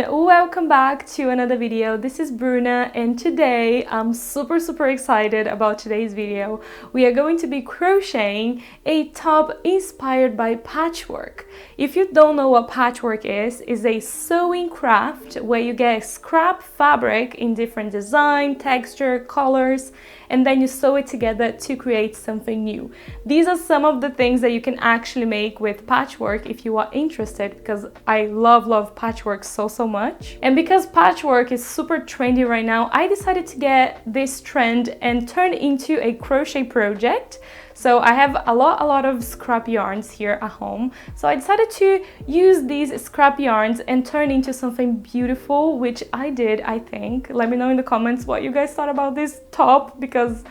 everyone, welcome back to another video. This is Bruna and today I'm super excited about today's video. We are going to be crocheting a top inspired by patchwork. If you don't know what patchwork is, it's a sewing craft where you get scrap fabric in different design, texture, colors, and then you sew it together to create something new. These are some of the things that you can actually make with patchwork if you are interested, because I love patchwork so much. And because patchwork is super trendy right now, I decided to get this trend and turn it into a crochet project. So I have a lot of scrap yarns here at home. So I decided to use these scrap yarns and turn into something beautiful, which I did, I think. Let me know in the comments what you guys thought about this top, because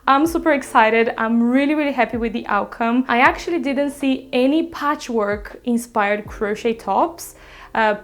I'm super excited. I'm really happy with the outcome. I actually didn't see any patchwork inspired crochet tops.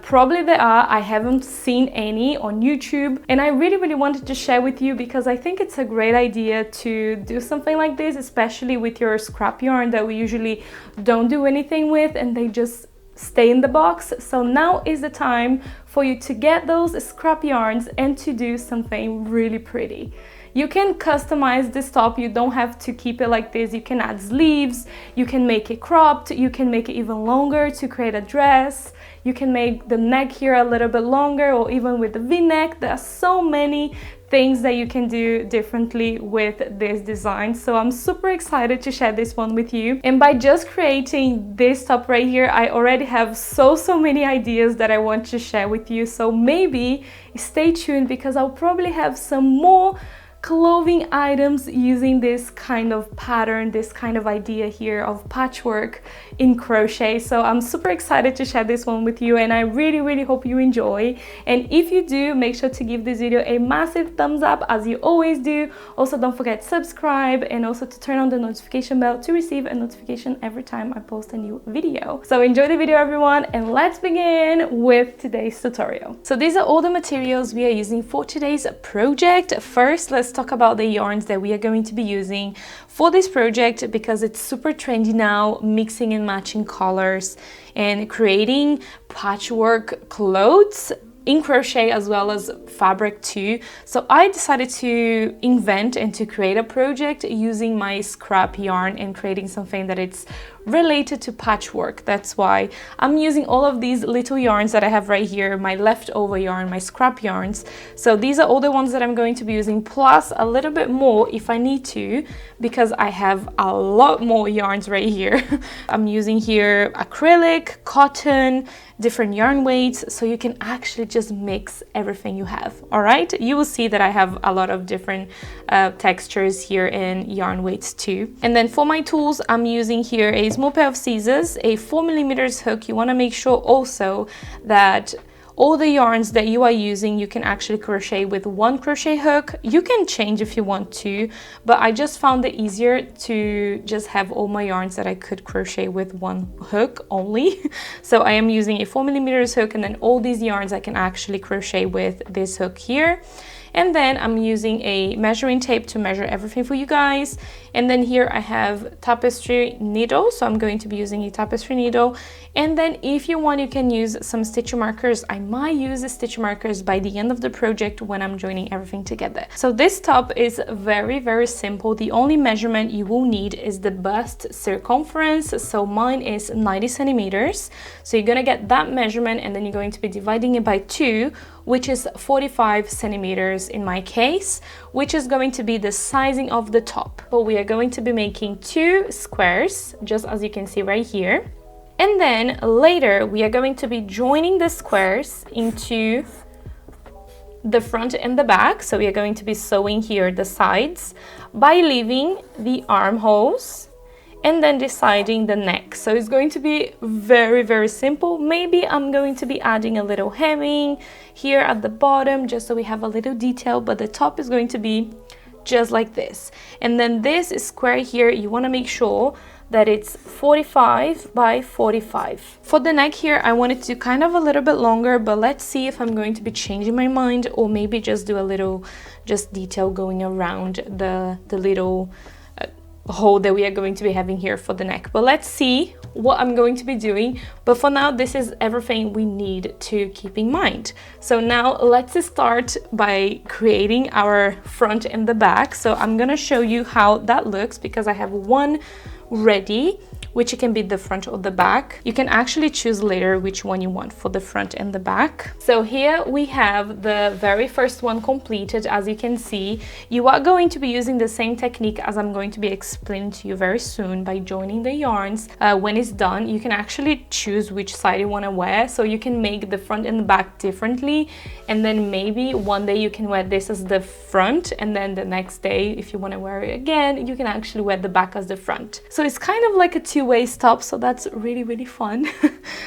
Probably there are, I haven't seen any on YouTube, and I really wanted to share with you because I think it's a great idea to do something like this, especially with your scrap yarn that we usually don't do anything with and they just stay in the box. So now is the time for you to get those scrap yarns and to do something really pretty. You can customize this top, you don't have to keep it like this. You can add sleeves, you can make it cropped, you can make it even longer to create a dress. You can make the neck here a little bit longer, or even with the v-neck. There are so many things that you can do differently with this design. So I'm super excited to share this one with you. And by just creating this top right here, I already have so many ideas that I want to share with you. So maybe stay tuned, because I'll probably have some more clothing items using this kind of pattern, this kind of idea here of patchwork in crochet. So I'm super excited to share this one with you, and I really hope you enjoy. And if you do, make sure to give this video a massive thumbs up, as you always do. Also, don't forget to subscribe and also to turn on the notification bell to receive a notification every time I post a new video. So enjoy the video, everyone, and let's begin with today's tutorial. So these are all the materials we are using for today's project. First, let's talk about the yarns that we are going to be using for this project, because it's super trendy now, mixing and matching colors and creating patchwork clothes in crochet as well as fabric too. So I decided to invent and to create a project using my scrap yarn and creating something that it's related to patchwork. That's why I'm using all of these little yarns that I have right here, my leftover yarn, my scrap yarns. So these are all the ones that I'm going to be using, plus a little bit more if I need to, because I have a lot more yarns right here. I'm using here acrylic, cotton, different yarn weights, so you can actually just mix everything you have. All right, you will see that I have a lot of different textures here and yarn weights too. And then for my tools, I'm using here a small pair of scissors, a 4mm hook. You want to make sure also that all the yarns that you are using, you can actually crochet with one crochet hook. You can change if you want to, but I just found it easier to just have all my yarns that I could crochet with one hook only. So I am using a 4mm hook, and then all these yarns I can actually crochet with this hook here. And then I'm using a measuring tape to measure everything for you guys. And then here I have Tapestry needle, so I'm going to be using a Tapestry needle. And then if you want, you can use some stitch markers. I might use the stitch markers by the end of the project when I'm joining everything together. So this top is very simple. The only measurement you will need is the bust circumference. So mine is 90 centimeters. So you're gonna get that measurement, and then you're going to be dividing it by 2, which is 45 centimeters in my case, which is going to be the sizing of the top. But we are going to be making 2 squares, just as you can see right here. And then later we are going to be joining the squares into the front and the back. So we are going to be sewing here the sides by leaving the armholes and then deciding the neck. So it's going to be very simple. Maybe I'm going to be adding a little hemming here at the bottom just so we have a little detail, but the top is going to be just like this. And then this square here, you want to make sure that it's 45 by 45. For the neck here, I want it to kind of a little bit longer, but let's see if I'm going to be changing my mind, or maybe just do a little detail going around the little hole that we are going to be having here for the neck. But let's see what I'm going to be doing, but for now this is everything we need to keep in mind. So now let's start by creating our front and the back. So I'm gonna show you how that looks because I have one ready, which can be the front or the back. You can actually choose later which one you want for the front and the back. So here we have the very first one completed. As you can see, you are going to be using the same technique as I'm going to be explaining to you very soon by joining the yarns. When it's done, you can actually choose which side you want to wear, so you can make the front and the back differently, and then maybe one day you can wear this as the front, and then the next day, if you want to wear it again, you can actually wear the back as the front. So it's kind of like a two-way stop, so that's really fun.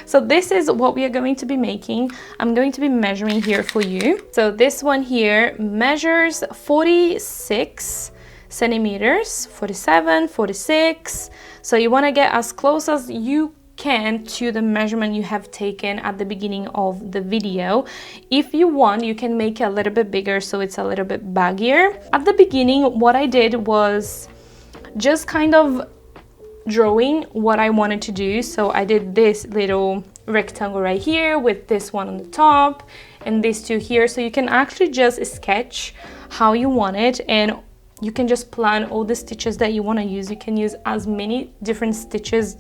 So this is what we are going to be making. I'm going to be measuring here for you. So this one here measures 46 centimeters, 47, 46. So you want to get as close as you can to the measurement you have taken at the beginning of the video. If you want, you can make it a little bit bigger so it's a little bit baggier. At the beginning, what I did was just kind of drawing what I wanted to do. So I did this little rectangle right here with this one on the top and these two here. So you can actually just sketch how you want it, and you can just plan all the stitches that you want to use. You can use as many different stitches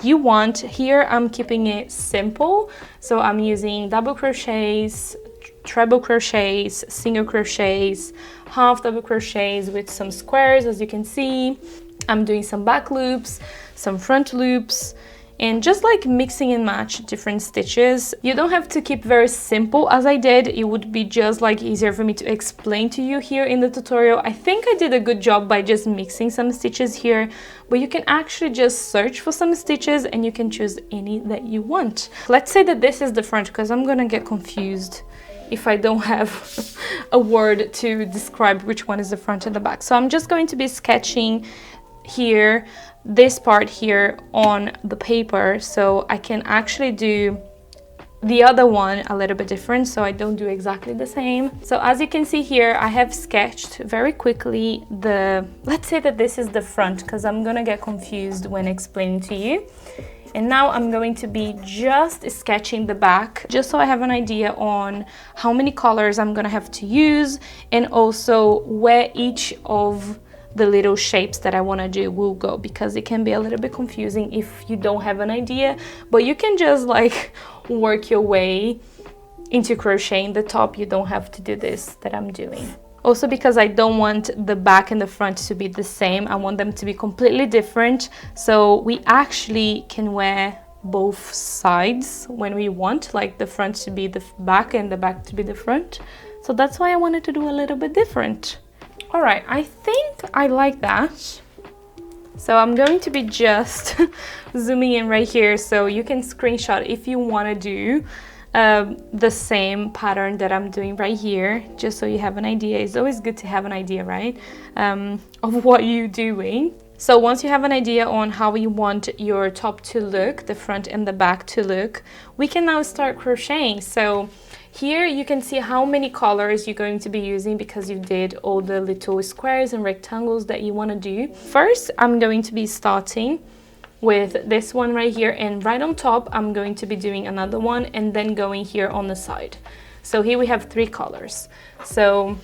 you want. Here I'm keeping it simple, so I'm using double crochets, treble crochets, single crochets, half double crochets with some squares. As you can see, I'm doing some back loops, some front loops, and just like mixing and match different stitches. You don't have to keep very simple as I did. It would be just like easier for me to explain to you here in the tutorial. I think I did a good job by just mixing some stitches here, but you can actually just search for some stitches and you can choose any that you want. Let's say that this is the front, because I'm gonna get confused if I don't have a word to describe which one is the front and the back. So I'm just going to be sketching here, this part here on the paper, so I can actually do the other one a little bit different, so I don't do exactly the same. So as you can see here, I have sketched very quickly let's say that this is the front, because I'm gonna get confused when explaining to you. And now I'm going to be just sketching the back, just so I have an idea on how many colors I'm gonna have to use, and also where each of the little shapes that I want to do will go, because it can be a little bit confusing if you don't have an idea, but you can just like work your way into crocheting the top. You don't have to do this that I'm doing. Also, because I don't want the back and the front to be the same, I want them to be completely different, so we actually can wear both sides when we want, like the front to be the back and the back to be the front. So that's why I wanted to do a little bit different. All right, I think I like that. So I'm going to be just zooming in right here, so you can screenshot if you want to do the same pattern that I'm doing right here, just so you have an idea. It's always good to have an idea, right, of what you're doing. So once you have an idea on how you want your top to look, the front and the back to look, we can now start crocheting. So here you can see how many colors you're going to be using, because you did all the little squares and rectangles that you want to do. First, I'm going to be starting with this one right here, and right on top I'm going to be doing another one, and then going here on the side. So here we have 3 colors. So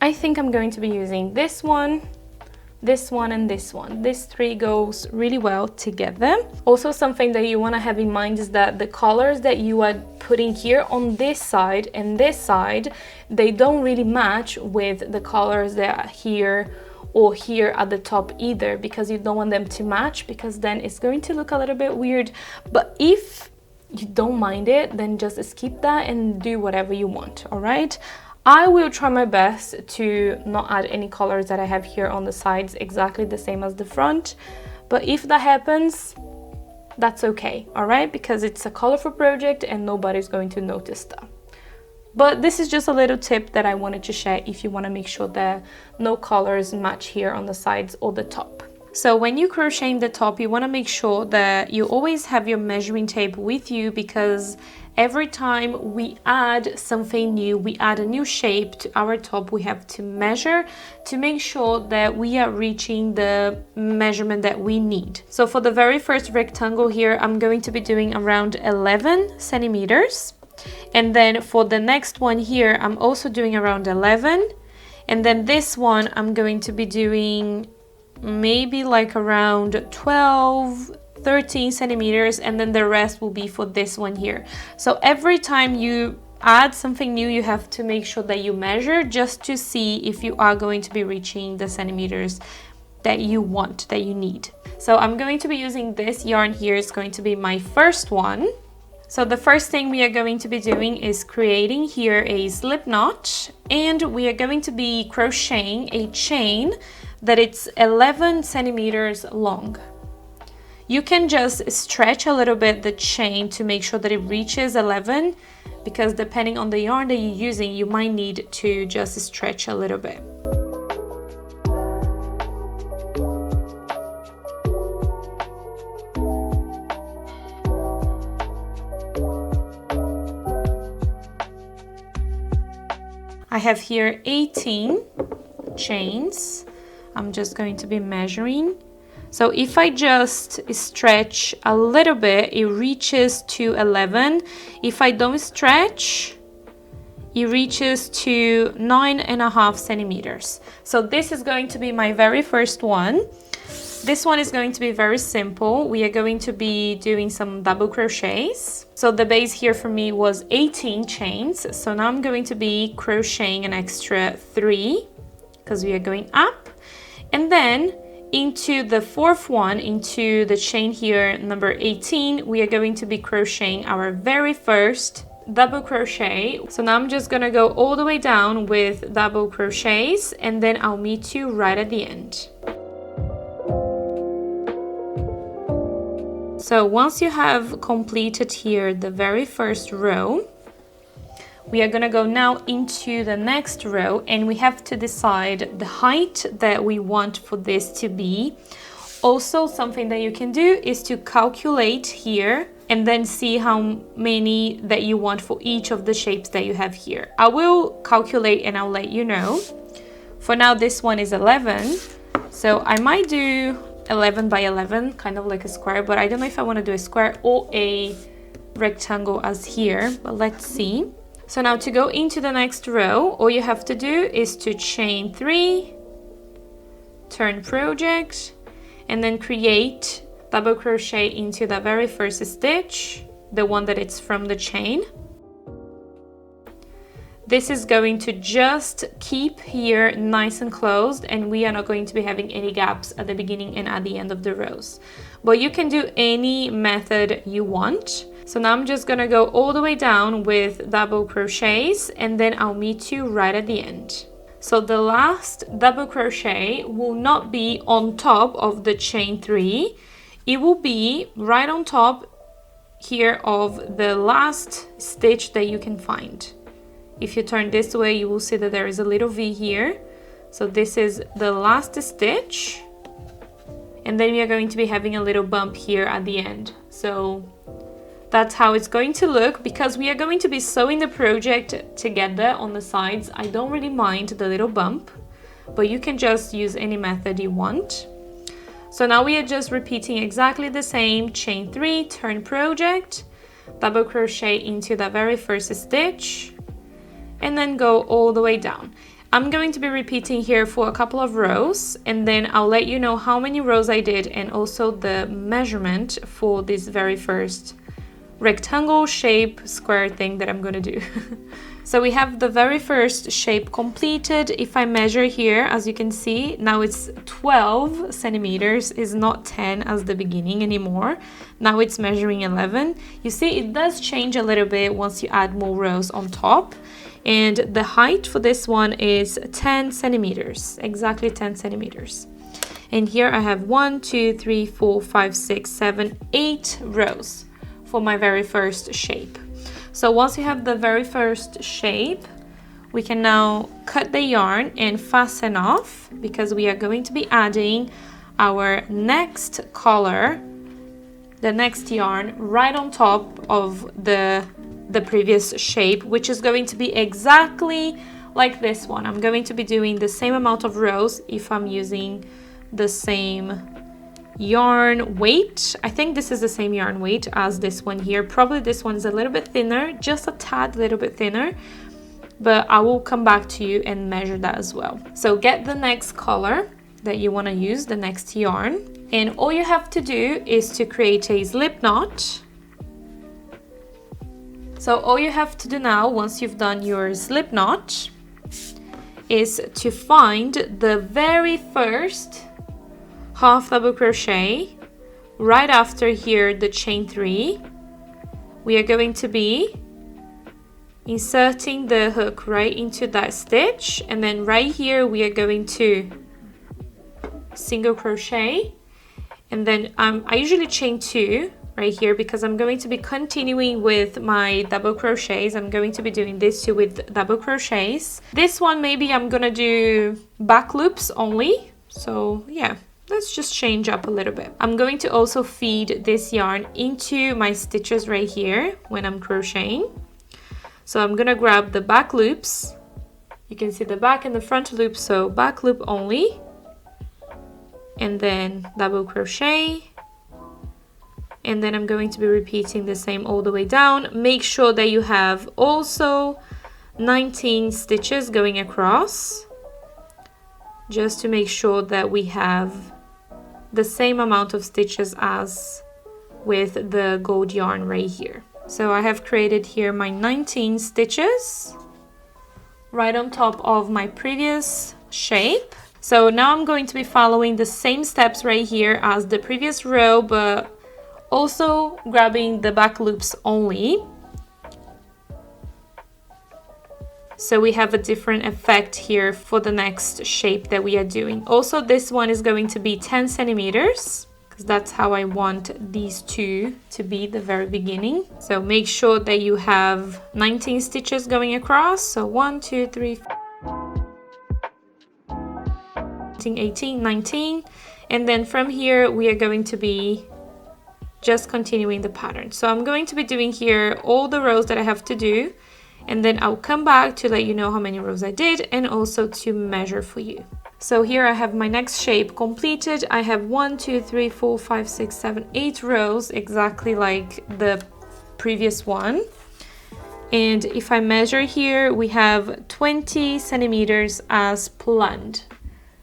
I think I'm going to be using this one, and this one. These 3 goes really well together. Also, something that you want to have in mind is that the colors that you are putting here on this side and this side, they don't really match with the colors that are here or here at the top either, because you don't want them to match, because then it's going to look a little bit weird. But if you don't mind it, then just skip that and do whatever you want. All right, I will try my best to not add any colors that I have here on the sides exactly the same as the front, but if that happens, that's okay. All right, because it's a colorful project and nobody's going to notice that. But this is just a little tip that I wanted to share if you want to make sure that no colors match here on the sides or the top. So when you crocheting the top, you want to make sure that you always have your measuring tape with you, because every time we add something new, we add a new shape to our top, we have to measure to make sure that we are reaching the measurement that we need. So for the very first rectangle here, I'm going to be doing around 11 centimeters. And then for the next one here, I'm also doing around 11. And then this one, I'm going to be doing maybe like around 12, 13 centimeters, and then the rest will be for this one here. So every time you add something new, you have to make sure that you measure just to see if you are going to be reaching the centimeters that you want, that you need. So I'm going to be using this yarn here. It's going to be my first one. So the first thing we are going to be doing is creating here a slip knot, and we are going to be crocheting a chain that it's 11 centimeters long. You can just stretch a little bit the chain to make sure that it reaches 11, because depending on the yarn that you're using, you might need to just stretch a little bit. I have here 18 chains. I'm just going to be measuring. So if I just stretch a little bit, it reaches to 11. If I don't stretch, it reaches to 9.5 centimeters. So this is going to be my very first one. This one is going to be very simple. We are going to be doing some double crochets. So the base here for me was 18 chains. So now I'm going to be crocheting an extra 3 because we are going up. And then into the fourth one, into the chain here, number 18, we are going to be crocheting our very first double crochet. So now I'm just gonna go all the way down with double crochets, and then I'll meet you right at the end. So once you have completed here the very first row, we are gonna go now into the next row, and we have to decide the height that we want for this to be. Also, something that you can do is to calculate here and then see how many that you want for each of the shapes that you have here. I will calculate and I'll let you know. For now, this one is 11. So I might do 11 by 11, kind of like a square, but I don't know if I want to do a square or a rectangle as here, but let's see. So now to go into the next row, all you have to do is to chain 3, turn project, and then create double crochet into the very first stitch, the one that it's from the chain. This is going to just keep here nice and closed, and we are not going to be having any gaps at the beginning and at the end of the rows. But you can do any method you want. So now I'm just gonna go all the way down with double crochets, and then I'll meet you right at the end. So the last double crochet will not be on top of the chain 3. It will be right on top here of the last stitch that you can find. If you turn this way, you will see that there is a little V here. So this is the last stitch. And then we are going to be having a little bump here at the end. So that's how it's going to look, because we are going to be sewing the project together on the sides. I don't really mind the little bump, but you can just use any method you want. So now we are just repeating exactly the same. Chain 3, turn project, double crochet into the very first stitch, and then go all the way down. I'm going to be repeating here for a couple of rows, and then I'll let you know how many rows I did and also the measurement for this very first rectangle shape square thing that I'm gonna do. So we have the very first shape completed. If I measure here, as you can see, now it's 12 centimeters, is not 10 as the beginning anymore. Now it's measuring 11. You see, it does change a little bit once you add more rows on top. And the height for this one is 10 centimeters, exactly 10 centimeters. And here I have 1, 2, 3, 4, 5, 6, 7, 8 rows for my very first shape. So once you have the very first shape, we can now cut the yarn and fasten off, because we are going to be adding our next color, the next yarn, right on top of the the previous shape, which is going to be exactly like this one. I'm going to be doing the same amount of rows if I'm using the same yarn weight. I think this is the same yarn weight as this one here. Probably this one's a little bit thinner, just a tad little bit thinner, but I will come back to you and measure that as well. So get the next color that you want to use, the next yarn, and all you have to do is to create a slip knot. So all you have to do now, once you've done your slip knot, is to find the very first half double crochet right after here, the chain 3. We are going to be inserting the hook right into that stitch, and then right here we are going to single crochet, and then I usually chain 2 right here because I'm going to be continuing with my double crochets. I'm going to be doing this too with double crochets. This one maybe I'm gonna do back loops only, so yeah, let's just change up a little bit. I'm going to also feed this yarn into my stitches right here when I'm crocheting. So I'm gonna grab the back loops. You can see the back and the front loop, so back loop only, and then double crochet. And then I'm going to be repeating the same all the way down. Make sure that you have also 19 stitches going across, just to make sure that we have the same amount of stitches as with the gold yarn right here. So I have created here my 19 stitches right on top of my previous shape. So now I'm going to be following the same steps right here as the previous row, but also grabbing the back loops only, so we have a different effect here for the next shape that we are doing. Also, this one is going to be 10 centimeters because that's how I want these two to be the very beginning. So make sure that you have 19 stitches going across. So 1, 2, 3, 18, 19, and then from here we are going to be just continuing the pattern. So I'm going to be doing here all the rows that I have to do, and then I'll come back to let you know how many rows I did and also to measure for you. So here I have my next shape completed. I have 1, 2, 3, 4, 5, 6, 7, 8 rows, exactly like the previous one. And if I measure here, we have 20 centimeters as planned.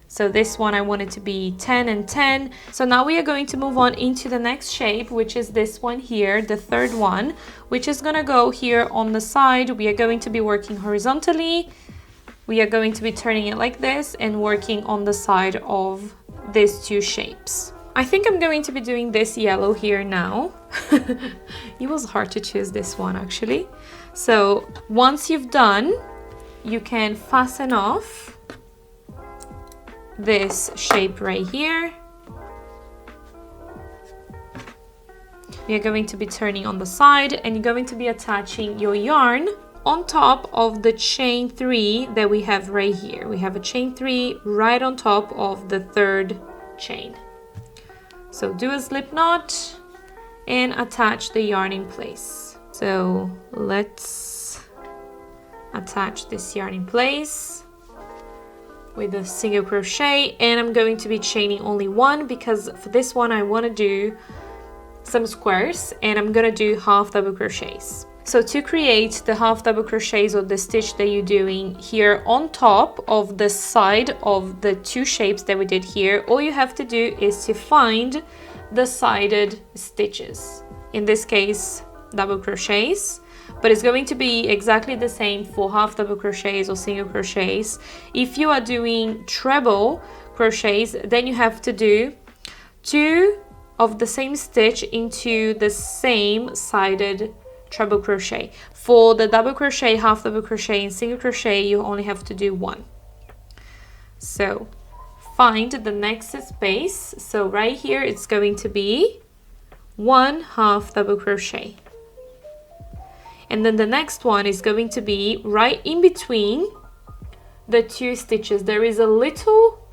So this one I want it to be 10 and 10. So now we are going to move on into the next shape, which is this one here, the third one, which is gonna go here on the side. We are going to be working horizontally. We are going to be turning it like this and working on the side of these two shapes. I think I'm going to be doing this yellow here now. It was hard to choose this one actually. So once you've done, you can fasten off this shape right here. You're going to be turning on the side and you're going to be attaching your yarn on top of the chain 3 that we have right here. We have a chain 3 right on top of the third chain. So do a slip knot and attach the yarn in place. So let's attach this yarn in place with a single crochet, and I'm going to be chaining only 1 because for this one I want to do some squares and I'm gonna do half double crochets. So to create the half double crochets or the stitch that you're doing here on top of the side of the two shapes that we did here, all you have to do is to find the sided stitches, in this case double crochets, but it's going to be exactly the same for half double crochets or single crochets. If you are doing treble crochets, then you have to do 2 of the same stitch into the same sided treble crochet. For the double crochet, half double crochet, and single crochet, you only have to do 1. So find the next space. So right here it's going to be 1 half double crochet. And then the next one is going to be right in between the 2 stitches. There is a little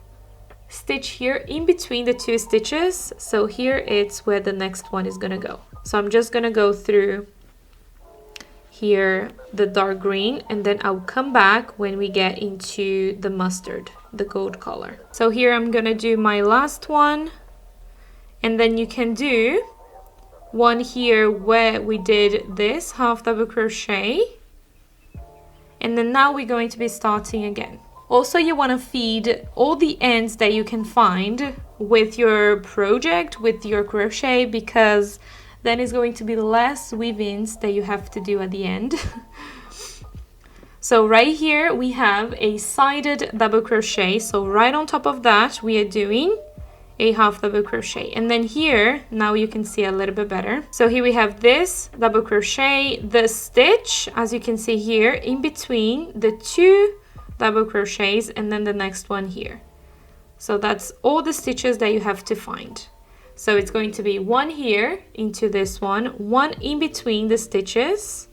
stitch here in between the 2 stitches. So here it's where the next one is going to go. So I'm just going to go through here the dark green, and then I'll come back when we get into the mustard, the gold color. So here I'm gonna do my last one, and then you can do one here where we did this half double crochet, and then now we're going to be starting again. Also, you want to feed all the ends that you can find with your project, with your crochet, because then it's going to be less weave-ins that you have to do at the end. So right here we have a sided double crochet, so right on top of that we are doing a half double crochet, and then here now you can see a little bit better. So here we have this double crochet, the stitch, as you can see here, in between the two double crochets, and then the next one here. So that's all the stitches that you have to find. So it's going to be one here into this one in between the stitches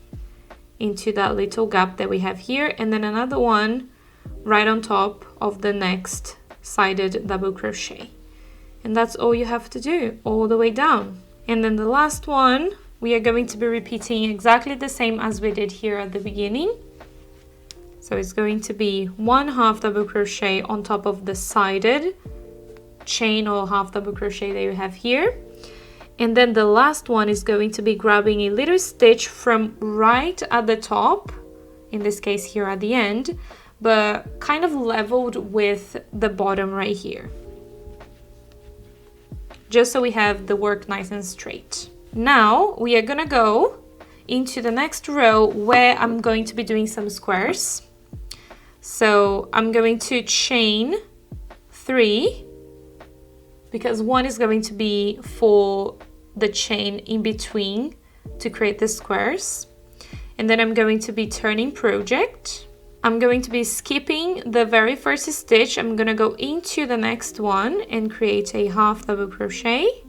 into that little gap that we have here, and then another one right on top of the next sided double crochet. And that's all you have to do all the way down. And then the last one, we are going to be repeating exactly the same as we did here at the beginning. So it's going to be one half double crochet on top of the sided chain or half double crochet that you have here, and then the last one is going to be grabbing a little stitch from right at the top, in this case here at the end, but kind of leveled with the bottom right here, just so we have the work nice and straight. Now we are gonna go into the next row where I'm going to be doing some squares. So I'm going to chain 3, because one is going to be for the chain in between to create the squares. And then I'm going to be turning project. I'm going to be skipping the very first stitch. I'm going to go into the next one and create a half double crochet,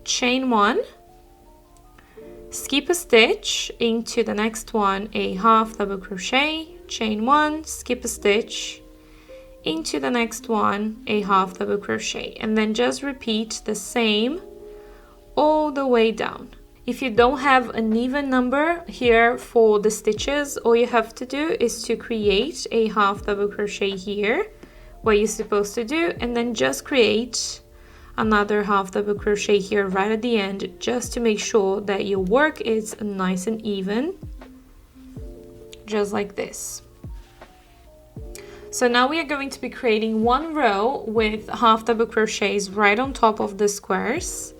chain 1, skip a stitch, into the next one a half double crochet, chain 1, skip a stitch, into the next one a half double crochet, and then just repeat the same all the way down. If you don't have an even number here for the stitches, all you have to do is to create a half double crochet here what you're supposed to do, and then just create another half double crochet here right at the end, just to make sure that your work is nice and even, just like this. So now we are going to be creating one row with half double crochets right on top of the squares.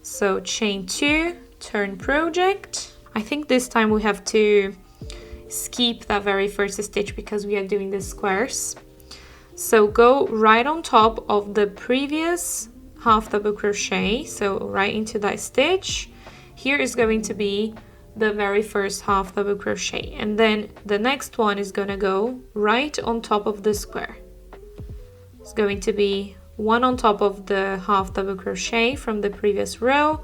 So chain 2, turn project. I think this time we have to skip that very first stitch because we are doing the squares. So go right on top of the previous half double crochet, so right into that stitch. Here is going to be the very first half double crochet, and then the next one is going to go right on top of the square. It's going to be one on top of the half double crochet from the previous row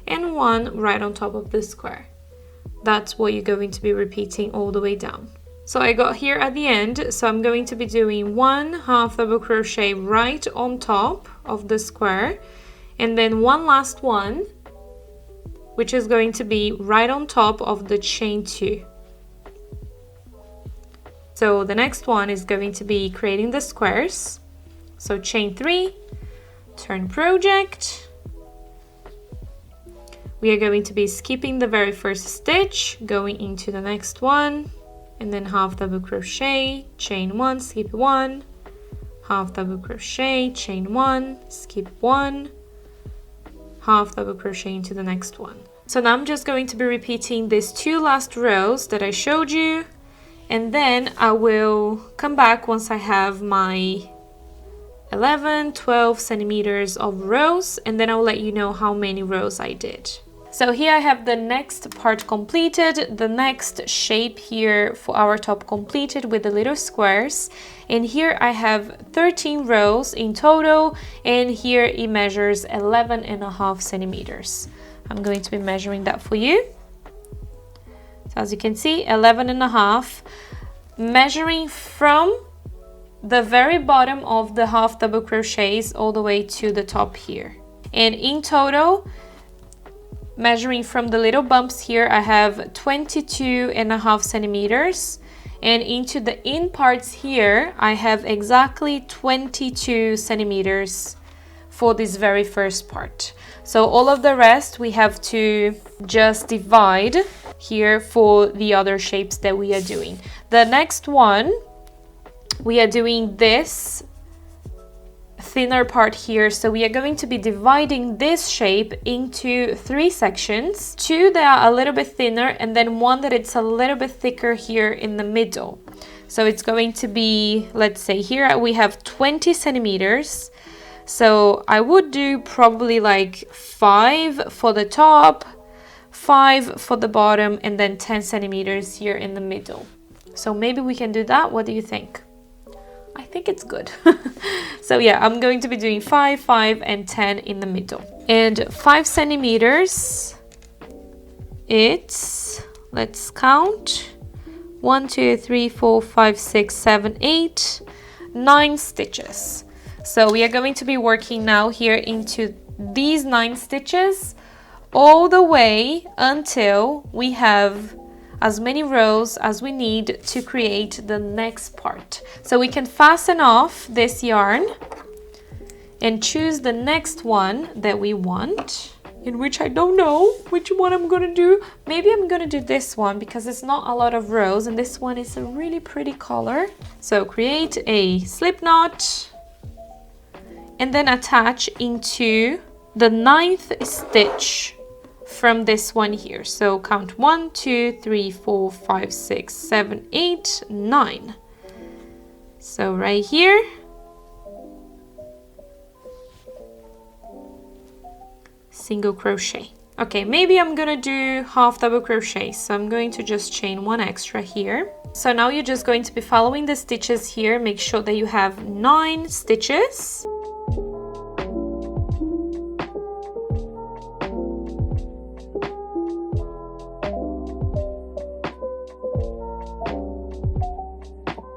and one right on top of the square. That's what you're going to be repeating all the way down. So I got here at the end, so I'm going to be doing one half double crochet right on top of the square, and then one last one, which is going to be right on top of the chain 2. So the next one is going to be creating the squares. So chain 3, turn project. We are going to be skipping the very first stitch, going into the next one, and then half double crochet, chain 1, skip 1, half double crochet, chain 1, skip 1, half double crochet into the next one. So now I'm just going to be repeating these two last rows that I showed you, and then I will come back once I have my 11-12 centimeters of rows, and then I'll let you know how many rows I did. So here I have the next part completed, the next shape here for our top completed with the little squares, and here I have 13 rows in total, and here it measures 11.5 centimeters. I'm going to be measuring that for you. So as you can see, 11.5, measuring from the very bottom of the half double crochets all the way to the top here, and in total measuring from the little bumps here, I have 22.5 centimeters. And into the in parts here, I have exactly 22 centimeters for this very first part. So all of the rest we have to just divide here for the other shapes that we are doing. The next one, we are doing this thinner part here, so we are going to be dividing this shape into 3 sections, 2 that are a little bit thinner and then 1 that it's a little bit thicker here in the middle. So it's going to be, let's say here we have 20 centimeters, so I would do probably like 5 for the top, 5 for the bottom, and then 10 centimeters here in the middle. So maybe we can do that. What do you think? I think it's good. So yeah, I'm going to be doing 5, 5, and 10 in the middle. And 5 centimeters, it's, let's count, 1, 2, 3, 4, 5, 6, 7, 8, 9 stitches. So we are going to be working now here into these 9 stitches all the way until we have as many rows as we need to create the next part. So we can fasten off this yarn and choose the next one that we want, in which I don't know which one I'm gonna do. Maybe I'm gonna do this one because it's not a lot of rows and this one is a really pretty color. So create a slip knot and then attach into the 9th stitch from this one here. So count 1, 2, 3, 4, 5, 6, 7, 8, 9. So right here, single crochet. Okay, maybe I'm gonna do half double crochet, so I'm going to just chain 1 extra here. So now you're just going to be following the stitches here. Make sure that you have 9 stitches.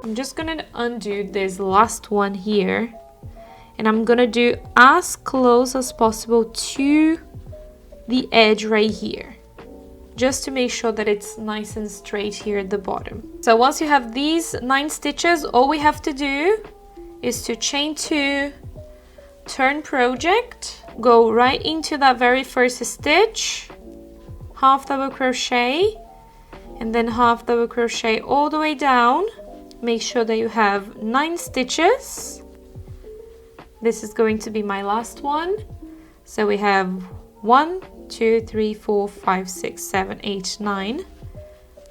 I'm just gonna undo this last one here, and I'm gonna do as close as possible to the edge right here, just to make sure that it's nice and straight here at the bottom. So once you have these 9 stitches, all we have to do is to chain 2, turn project, go right into that very first stitch, half double crochet, and then half double crochet all the way down. Make sure that you have 9 stitches. This is going to be my last one. So we have 1, 2, 3, 4, 5, 6, 7, 8, 9.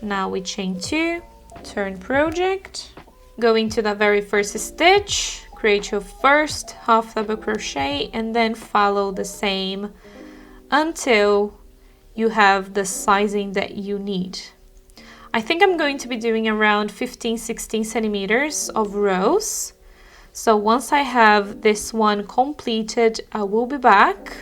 Now we chain 2, turn project, go into the very first stitch, create your first half double crochet, and then follow the same until you have the sizing that you need. I think I'm going to be doing around 15-16 centimeters of rows. So once I have this one completed, I will be back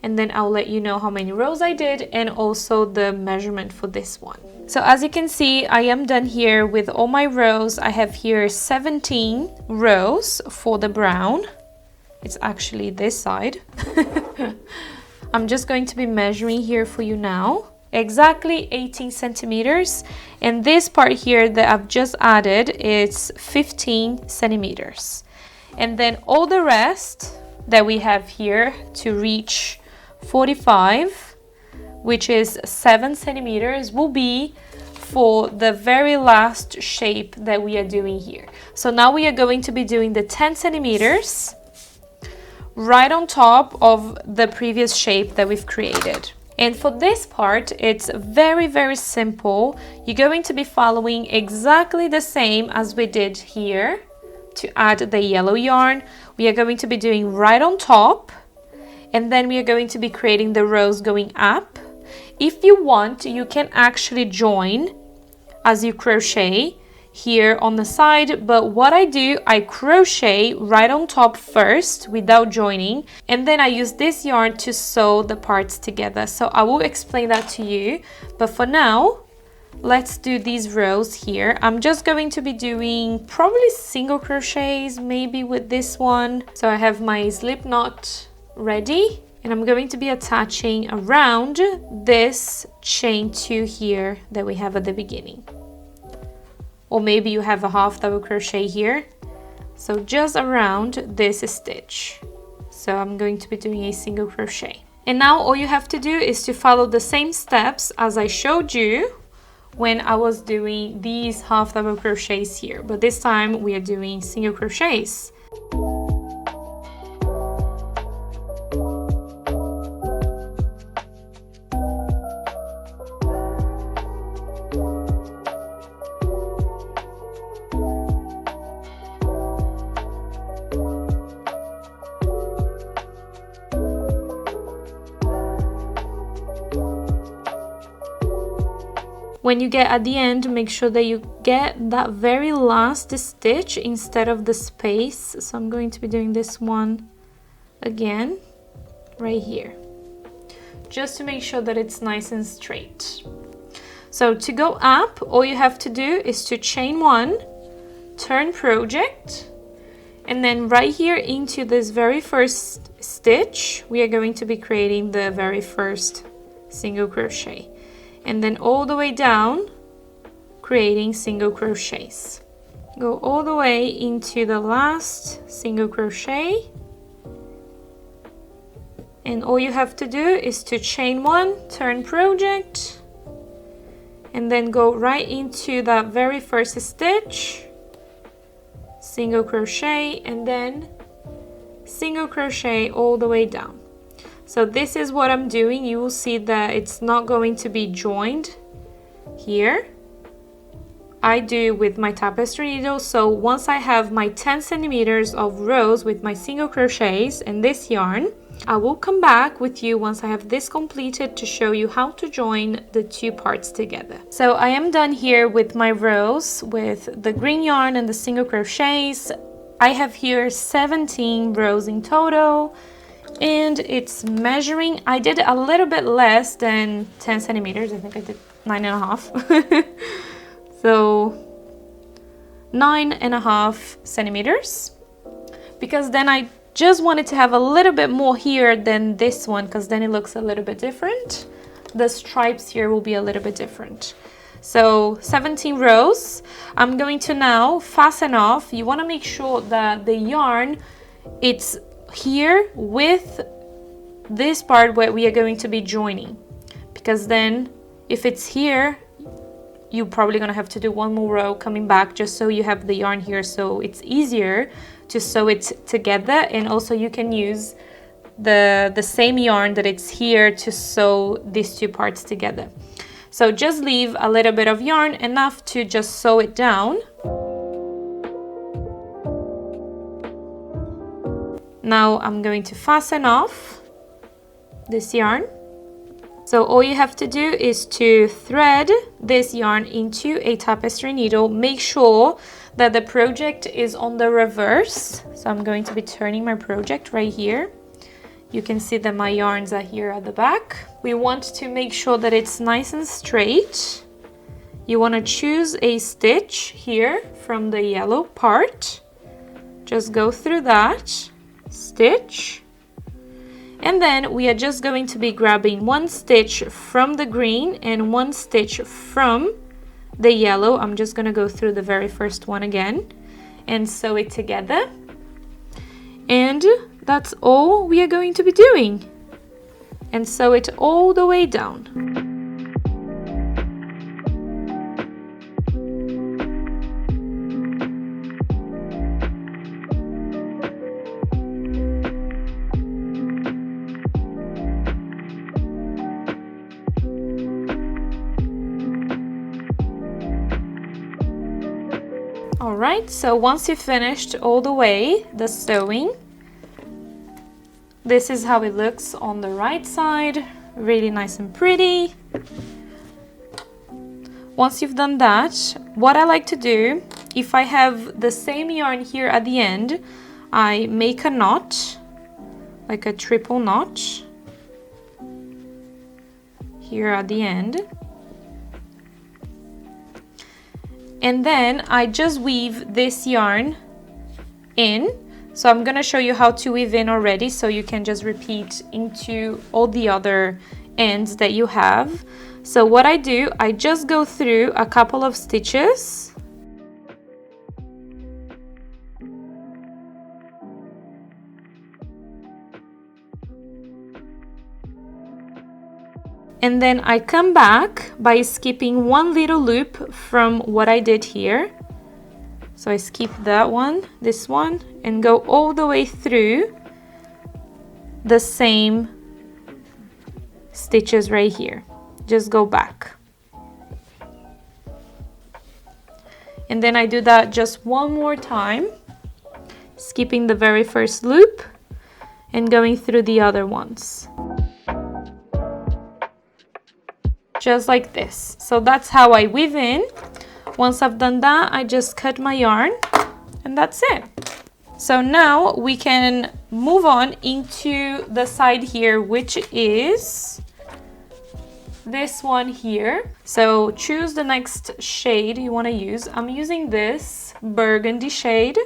and then I'll let you know how many rows I did and also the measurement for this one. So as you can see, I am done here with all my rows. I have here 17 rows for the brown. It's actually this side. I'm just going to be measuring here for you now. Exactly 18 centimeters, and this part here that I've just added is 15 centimeters, and then all the rest that we have here to reach 45, which is 7 centimeters, will be for the very last shape that we are doing here. So now we are going to be doing the 10 centimeters right on top of the previous shape that we've created. And for this part, it's very, very simple. You're going to be following exactly the same as we did here to add the yellow yarn. We are going to be doing right on top, and then we are going to be creating the rows going up. If you want, you can actually join as you crochet here on the side, but what I do, I crochet right on top first without joining, and then I use this yarn to sew the parts together. So I will explain that to you, but for now, let's do these rows here. I'm just going to be doing probably single crochets, maybe with this one. So I have my slip knot ready, And I'm going to be attaching around this chain 2 here that we have at the beginning. Or maybe you have a half double crochet here. So just around this stitch. So I'm going to be doing a single crochet. And now all you have to do is to follow the same steps as I showed you when I was doing these half double crochets here. But this time we are doing single crochets. When you get at the end, make sure that you get that very last stitch instead of the space. So I'm going to be doing this one again, right here, just to make sure that it's nice and straight. So to go up, all you have to do is to chain 1, turn project, and then right here into this very first stitch, we are going to be creating the very first single crochet. And then all the way down, creating single crochets. Go all the way into the last single crochet. And all you have to do is to chain 1, turn project, and then go right into that very first stitch, single crochet, and then single crochet all the way down. So this is what I'm doing. You will see that it's not going to be joined here. I do with my tapestry needle. So once I have my 10 centimeters of rows with my single crochets and this yarn, I will come back with you once I have this completed to show you how to join the 2 parts together. So I am done here with my rows with the green yarn and the single crochets. I have here 17 rows in total. And it's measuring, I did a little bit less than 10 centimeters. I think I did 9.5. So 9.5 centimeters. Because then I just wanted to have a little bit more here than this one, because then it looks a little bit different. The stripes here will be a little bit different. So 17 rows. I'm going to now fasten off. You want to make sure that the yarn, it's here with this part where we are going to be joining, because then if it's here, you're probably gonna have to do 1 more row coming back just so you have the yarn here, so it's easier to sew it together. And also you can use the same yarn that it's here to sew these 2 parts together. So just leave a little bit of yarn, enough to just sew it down. Now I'm going to fasten off this yarn. So all you have to do is to thread this yarn into a tapestry needle. Make sure that the project is on the reverse. So I'm going to be turning my project right here. You can see that my yarns are here at the back. We want to make sure that it's nice and straight. You want to choose a stitch here from the yellow part. Just go through that stitch, and then we are just going to be grabbing 1 stitch from the green and 1 stitch from the yellow. I'm just going to go through the very first one again and sew it together, and that's all we are going to be doing, and sew it all the way down. Alright, so once you've finished all the way the sewing, this is how it looks on the right side, really nice and pretty. Once you've done that, what I like to do, if I have the same yarn here at the end, I make a knot, like a triple knot here at the end. And then I just weave this yarn in. So I'm gonna show you how to weave in already, so you can just repeat into all the other ends that you have. So what I do, I just go through a couple of stitches. And then I come back by skipping one little loop from what I did here. So I skip that one, this one, and go all the way through the same stitches right here. Just go back. And then I do that just one more time, skipping the very first loop and going through the other ones. Just like this. So that's how I weave in. Once I've done that, I just cut my yarn and that's it. So now we can move on into the side here, which is this one here. So choose the next shade you want to use. I'm using this burgundy shade,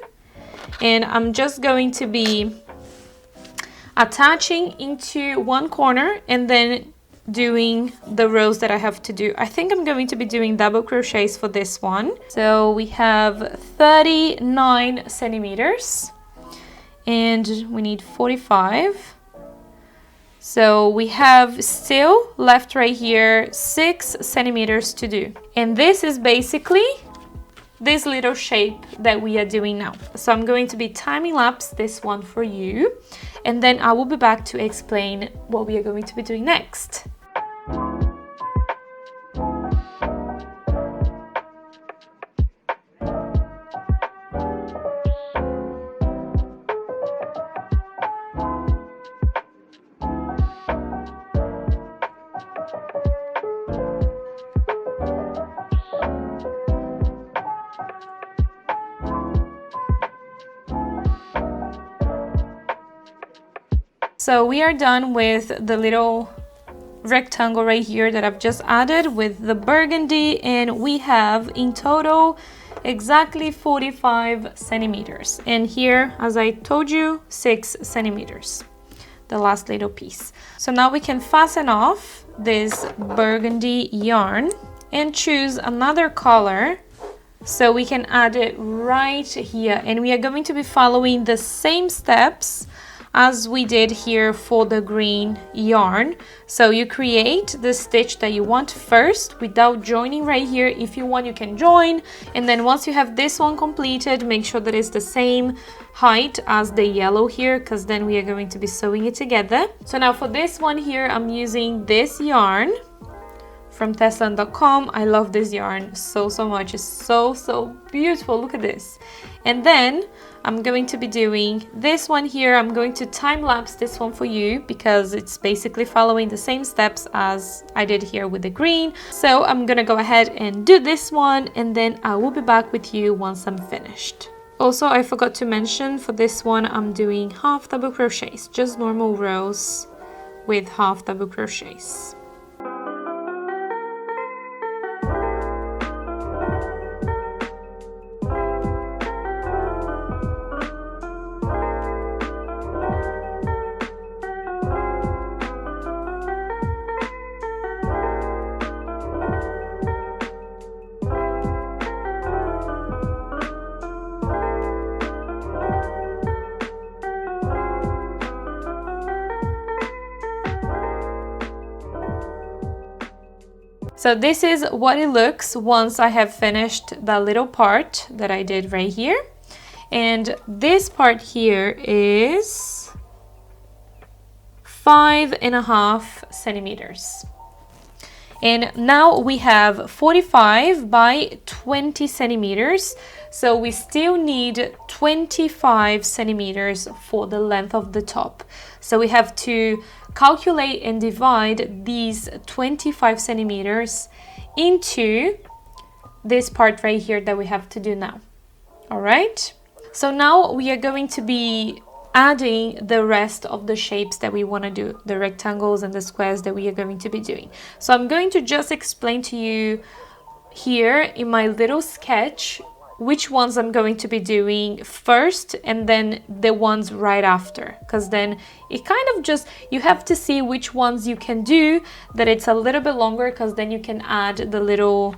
and I'm just going to be attaching into one corner and then doing the rows that I have to do. I think I'm going to be doing double crochets for this one. So we have 39 centimeters and we need 45. So we have still left right here 6 centimeters to do. And this is basically this little shape that we are doing now. So I'm going to be timing lapse this one for you, and then I will be back to explain what we are going to be doing next. So we are done with the little rectangle right here that I've just added with the burgundy, and we have in total exactly 45 centimeters. And here, as I told you, 6 centimeters, the last little piece. So now we can fasten off this burgundy yarn and choose another color. So we can add it right here, and we are going to be following the same steps as we did here for the green yarn. So you create the stitch that you want first without joining right here. If you want, you can join, and then once you have this one completed, make sure that it's the same height as the yellow here, because then we are going to be sewing it together. So now for this one here, I'm using this yarn from Teslan.com. I love this yarn so much. It's so beautiful. Look at this. And then I'm going to be doing this one here. I'm going to time lapse this one for you because it's basically following the same steps as I did here with the green. So I'm gonna go ahead and do this one, and then I will be back with you once I'm finished. Also, I forgot to mention, for this one I'm doing half double crochets, just normal rows with half double crochets. So this is what it looks once I have finished that little part that I did right here. And this part here is 5.5 centimeters. And now we have 45 by 20 centimeters. So we still need 25 centimeters for the length of the top. So we have to calculate and divide these 25 centimeters into this part right here that we have to do now. All right. So now we are going to be adding the rest of the shapes that we want to do, the rectangles and the squares that we are going to be doing. So I'm going to just explain to you here in my little sketch which ones I'm going to be doing first and then the ones right after, because then it kind of just, you have to see which ones you can do that it's a little bit longer, because then you can add the little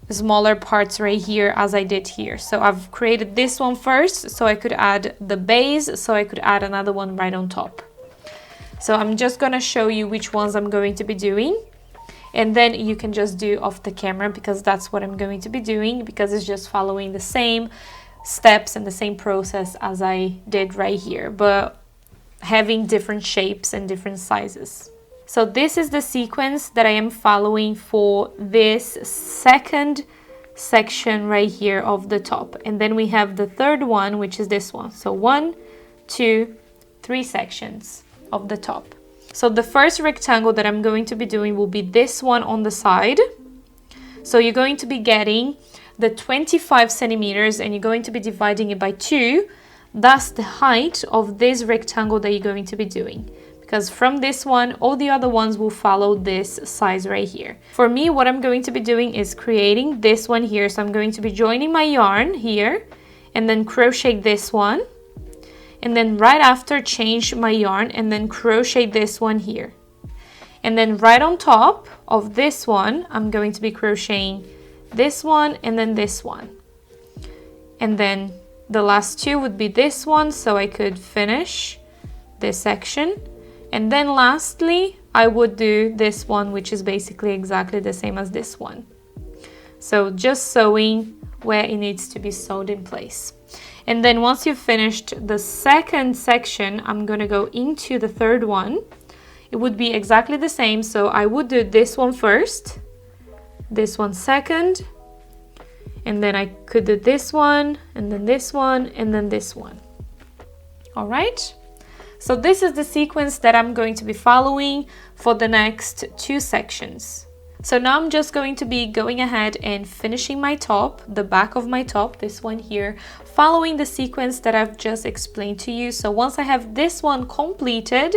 smaller parts right here as I did here. So I've created this one first so I could add the base, so I could add another one right on top. So I'm just gonna show you which ones I'm going to be doing, and then you can just do off the camera, because that's what I'm going to be doing, because it's just following the same steps and the same process as I did right here, but having different shapes and different sizes. So this is the sequence that I am following for this second section right here of the top. And then we have the third one, which is this one. So 1, 2, 3 sections of the top. So the first rectangle that I'm going to be doing will be this one on the side. So you're going to be getting the 25 centimeters and you're going to be dividing it by 2. That's the height of this rectangle that you're going to be doing. Because from this one, all the other ones will follow this size right here. For me, what I'm going to be doing is creating this one here. So I'm going to be joining my yarn here and then crochet this one. And then right after, change my yarn and then crochet this one here. And then right on top of this one, I'm going to be crocheting this one and then this one. And then the last two would be this one, so I could finish this section. And then lastly, I would do this one, which is basically exactly the same as this one. So just sewing where it needs to be sewed in place. And then once you've finished the second section, I'm gonna go into the third one. It would be exactly the same. So I would do this one first, this one second, and then I could do this one, and then this one, and then this one. All right. So this is the sequence that I'm going to be following for the next 2 sections. So now I'm just going to be going ahead and finishing my top, the back of my top, this one here, following the sequence that I've just explained to you. So once I have this one completed,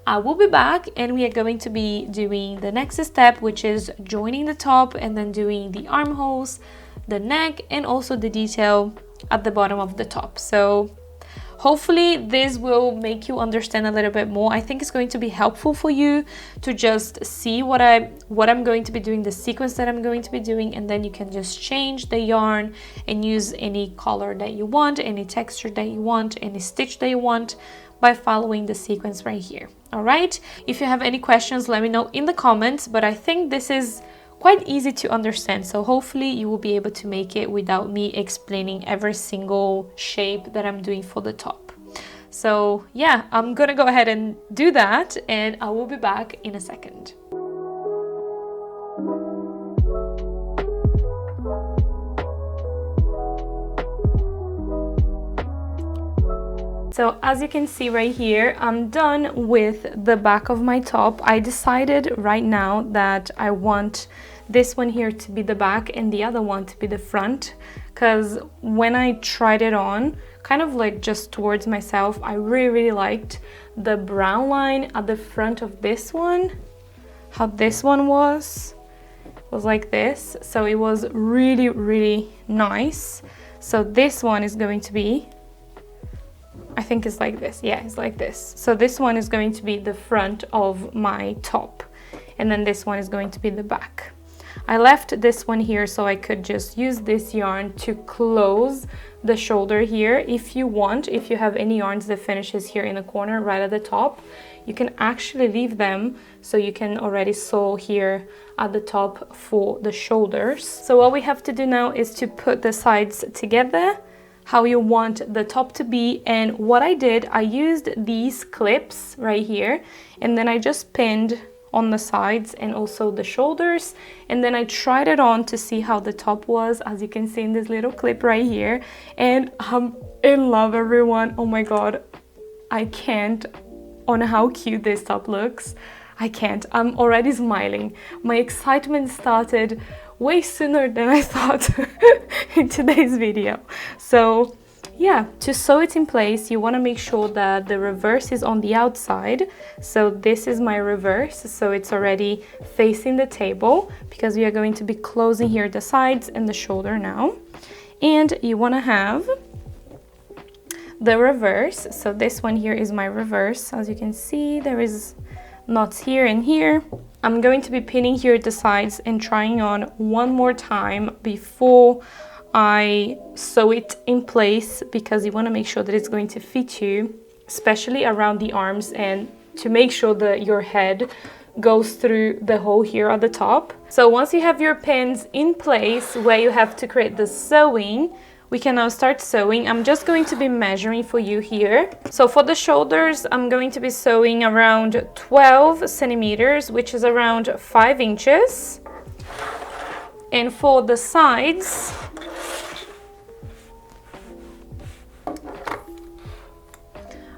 I will be back and we are going to be doing the next step, which is joining the top and then doing the armholes, the neck, and also the detail at the bottom of the top. So hopefully this will make you understand a little bit more. I think it's going to be helpful for you to just see what I'm going to be doing, the sequence that I'm going to be doing, and then you can just change the yarn and use any color that you want, any texture that you want, any stitch that you want by following the sequence right here. All right, if you have any questions, let me know in the comments, but I think this is quite easy to understand, so hopefully you will be able to make it without me explaining every single shape that I'm doing for the top. So yeah, I'm gonna go ahead and do that and I will be back in a second. So as you can see right here, I'm done with the back of my top. I decided right now that I want this one here to be the back and the other one to be the front, because when I tried it on, kind of like just towards myself, I really liked the brown line at the front of this one, how this one was like this. So it was really nice. So this one is going to be, I think it's like this. Yeah, it's like this. So this one is going to be the front of my top, and then this one is going to be the back. I left this one here so I could just use this yarn to close the shoulder here. If you want, if you have any yarns that finishes here in the corner right at the top, you can actually leave them so you can already sew here at the top for the shoulders. So what we have to do now is to put the sides together how you want the top to be. And what I did, I used these clips right here, and then I just pinned on the sides and also the shoulders, and then I tried it on to see how the top was, as you can see in this little clip right here, and I'm in love, everyone. Oh my god, I can't on how cute this top looks. I can't. I'm already smiling. My excitement started way sooner than I thought in today's video. So yeah, to sew it in place, you want to make sure that the reverse is on the outside. So this is my reverse, so it's already facing the table, because we are going to be closing here the sides and the shoulder now. And you want to have the reverse. So this one here is my reverse. As you can see, there is knots here and here. I'm going to be pinning here at the sides and trying on one more time before I sew it in place, because you want to make sure that it's going to fit you, especially around the arms, and to make sure that your head goes through the hole here at the top. So once you have your pins in place where you have to create the sewing, we can now start sewing. I'm just going to be measuring for you here. So for the shoulders, I'm going to be sewing around 12 centimeters, which is around 5 inches. And for the sides,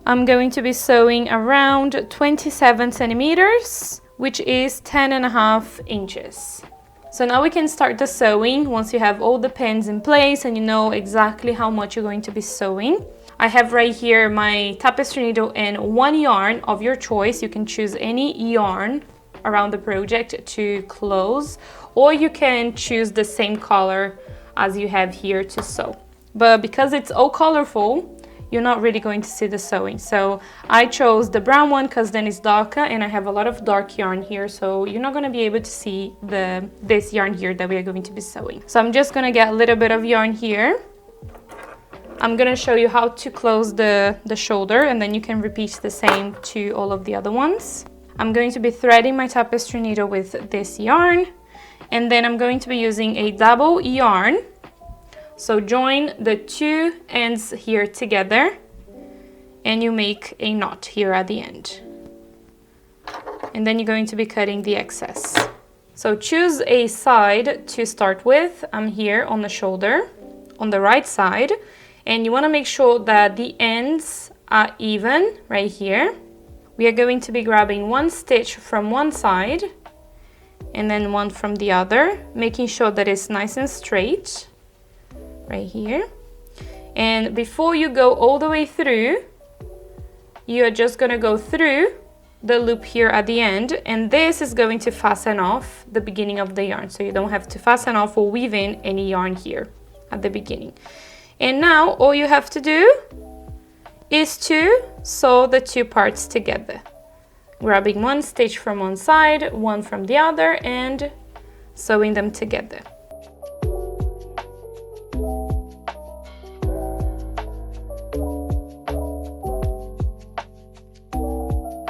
I'm going to be sewing around 27 centimeters, which is 10.5 inches. So now we can start the sewing once you have all the pins in place and you know exactly how much you're going to be sewing. I have right here my tapestry needle and one yarn of your choice. You can choose any yarn around the project to close, or you can choose the same color as you have here to sew. But because it's all colorful, you're not really going to see the sewing. So I chose the brown one because then it's darker, and I have a lot of dark yarn here, so you're not going to be able to see this yarn here that we are going to be sewing. So I'm just going to get a little bit of yarn here. I'm going to show you how to close the shoulder, and then you can repeat the same to all of the other ones. I'm going to be threading my tapestry needle with this yarn, and then I'm going to be using a double yarn. So join the two ends here together and you make a knot here at the end. And then you're going to be cutting the excess. So choose a side to start with. I'm here on the shoulder, on the right side. And you want to make sure that the ends are even right here. We are going to be grabbing one stitch from one side and then one from the other, making sure that it's nice and straight. Right here. And before you go all the way through, you are just going to go through the loop here at the end, and this is going to fasten off the beginning of the yarn, so you don't have to fasten off or weave in any yarn here at the beginning. And now all you have to do is to sew the two parts together, grabbing one stitch from one side, one from the other, and sewing them together.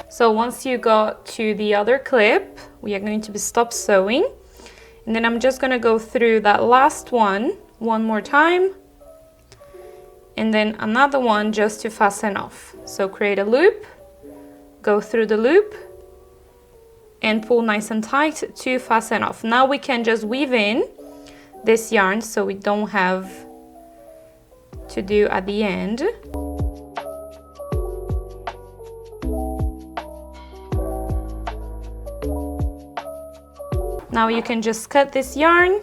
So once you got to the other clip, we are going to be stop sewing. And then I'm just going to go through that last one more time. And then another one just to fasten off. So create a loop, go through the loop, and pull nice and tight to fasten off. Now we can just weave in this yarn so we don't have to do at the end. Now you can just cut this yarn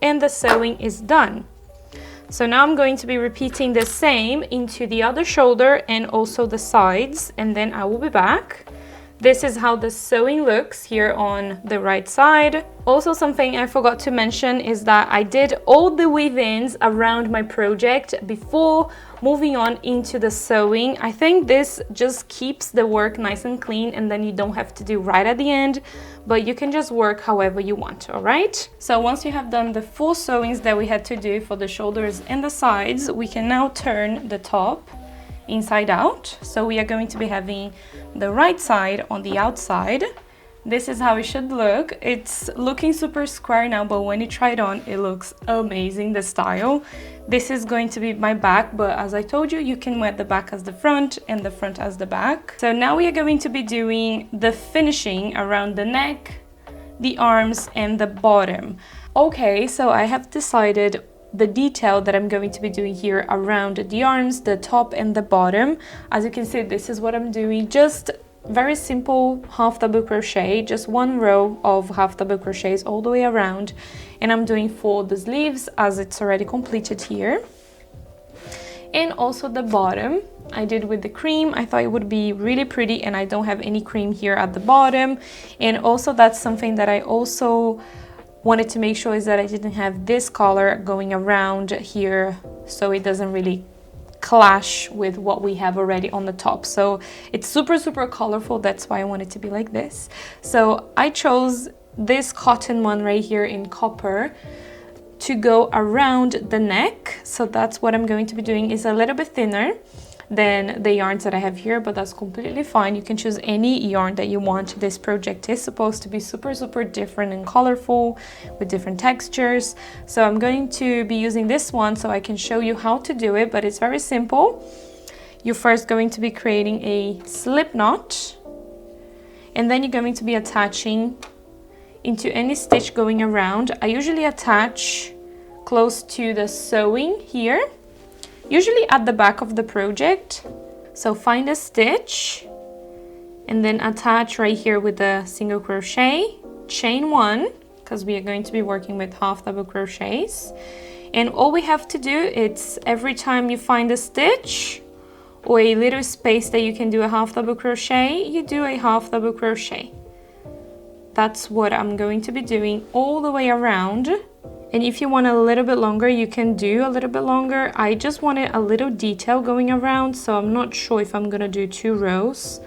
and the sewing is done. So now I'm going to be repeating the same into the other shoulder and also the sides, and then I will be back. This is how the sewing looks here on the right side. Also, something I forgot to mention is that I did all the weave-ins around my project before moving on into the sewing. I think this just keeps the work nice and clean, and then you don't have to do right at the end, but you can just work however you want, all right? So once you have done the 4 sewings that we had to do for the shoulders and the sides, we can now turn the top inside out. So we are going to be having the right side on the outside. This is how it should look. It's looking super square now, but when you try it on, it looks amazing, the style. This is going to be my back, but as I told you, you can wear the back as the front and the front as the back. So now we are going to be doing the finishing around the neck, the arms, and the bottom. Okay, so I have decided the detail that I'm going to be doing here around the arms, the top, and the bottom. As you can see, this is what I'm doing. Just very simple half double crochet, just 1 row of half double crochets all the way around, and I'm doing for the sleeves as it's already completed here. And also the bottom I did with the cream. I thought it would be really pretty, and I don't have any cream here at the bottom. And also that's something that I also wanted to make sure is that I didn't have this color going around here, so it doesn't really clash with what we have already on the top. So it's super, super colorful. That's why I want it to be like this. So I chose this cotton one right here in copper to go around the neck. So that's what I'm going to be doing. Is a little bit thinner than the yarns that I have here, but that's completely fine. You can choose any yarn that you want. This project is supposed to be super, super different and colorful with different textures. So I'm going to be using this one so I can show you how to do it, but it's very simple. You're first going to be creating a slip knot, and then you're going to be attaching into any stitch going around. I usually attach close to the sewing here, usually at the back of the project. So find a stitch and then attach right here with a single crochet, chain one, because we are going to be working with half double crochets. And all we have to do is every time you find a stitch or a little space that you can do a half double crochet, you do a half double crochet. That's what I'm going to be doing all the way around. And if you want a little bit longer, you can do a little bit longer. I just wanted a little detail going around, so I'm not sure if I'm gonna do 2 rows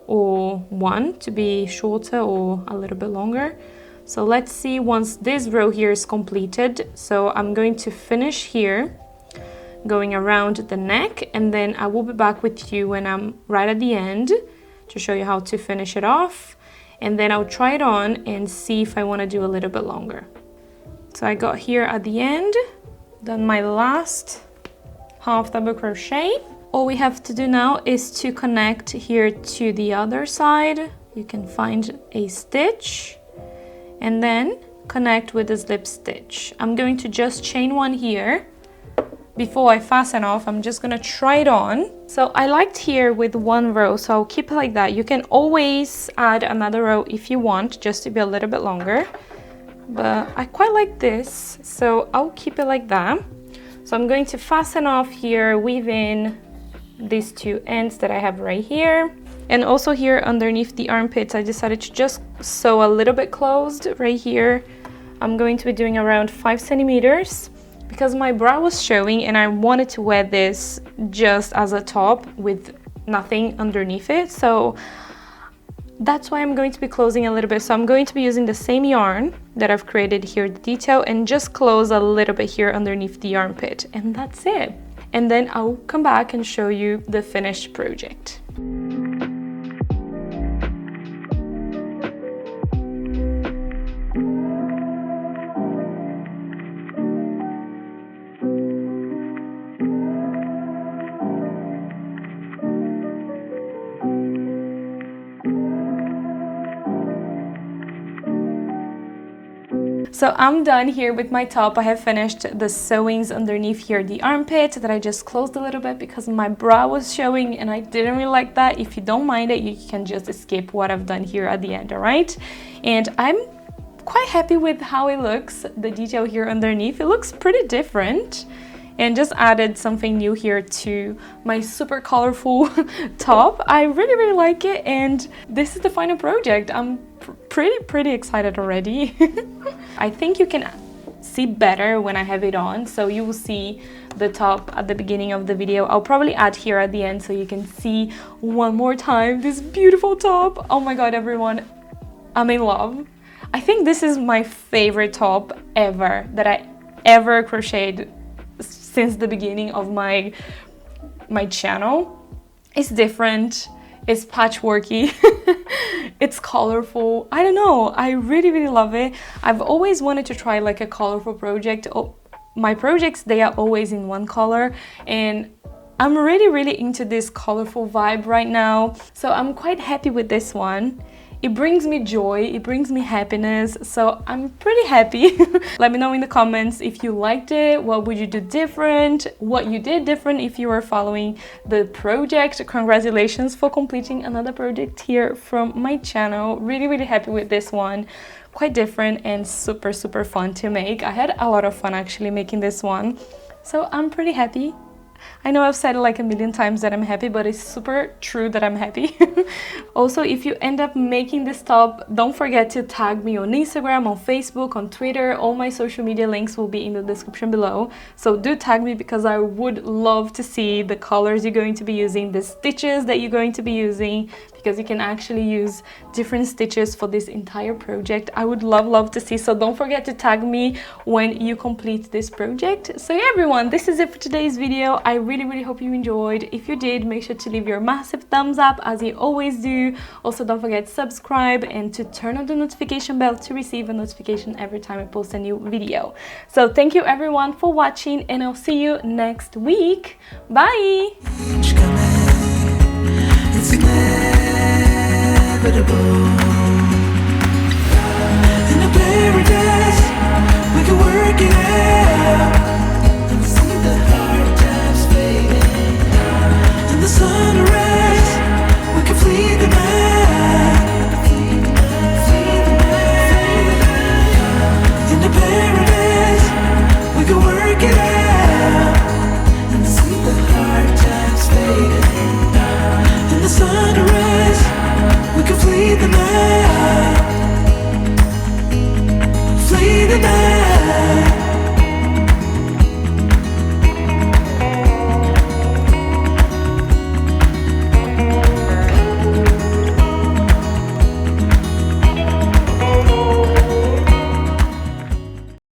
or 1 to be shorter or a little bit longer. So let's see once this row here is completed. So I'm going to finish here, going around the neck, and then I will be back with you when I'm right at the end to show you how to finish it off. And then I'll try it on and see if I want to do a little bit longer. So I got here at the end, done my last half double crochet. All we have to do now is to connect here to the other side. You can find a stitch and then connect with the slip stitch. I'm going to just chain one here. Before I fasten off, I'm just gonna try it on. So I liked here with 1 row, so I'll keep it like that. You can always add another row if you want, just to be a little bit longer. But I quite like this, so I'll keep it like that. So I'm going to fasten off here, weave in these 2 ends that I have right here. And also here underneath the armpits, I decided to just sew a little bit closed right here. I'm going to be doing around 5 centimeters. Because my bra was showing and I wanted to wear this just as a top with nothing underneath it. So that's why I'm going to be closing a little bit. So I'm going to be using the same yarn that I've created here, the detail, and just close a little bit here underneath the armpit. And that's it. And then I'll come back and show you the finished project. So I'm done here with my top. I have finished the sewings underneath here, the armpit that I just closed a little bit because my bra was showing and I didn't really like that. If you don't mind it, you can just skip what I've done here at the end, all right? And I'm quite happy with how it looks, the detail here underneath. It looks pretty different. And just added something new here to my super colorful top. I really, really like it, and this is the final project. I'm pretty excited already. I think you can see better when I have it on, so you will see the top at the beginning of the video. I'll probably add here at the end so you can see one more time this beautiful top. Oh my god, everyone, I'm in love. I think this is my favorite top ever that I ever crocheted since the beginning of my channel. It's different, it's patchworky, it's colorful. I don't know, I really, really love it. I've always wanted to try like a colorful project. My projects, they are always in one color, and I'm really, really into this colorful vibe right now. So I'm quite happy with this one. It brings me joy, it brings me happiness, so I'm pretty happy. Let me know in the comments if you liked it, what would you do different, what you did different if you were following the project. Congratulations for completing another project here from my channel. Really, really happy with this one. Quite different and super, super fun to make. I had a lot of fun actually making this one, so I'm pretty happy. I know I've said it like a million times that I'm happy, but it's super true that I'm happy. Also, if you end up making this top, don't forget to tag me on Instagram, on Facebook, on Twitter. All my social media links will be in the description below. So do tag me because I would love to see the colors you're going to be using, the stitches that you're going to be using, because you can actually use different stitches for this entire project. I would love to see, so don't forget to tag me when you complete this project. So yeah, everyone, this is it for today's video. I really hope you enjoyed. If you did, make sure to leave your massive thumbs up as you always do. Also, don't forget to subscribe and to turn on the notification bell to receive a notification every time I post a new video. So thank you everyone for watching, and I'll see you next week. Bye! It's inevitable.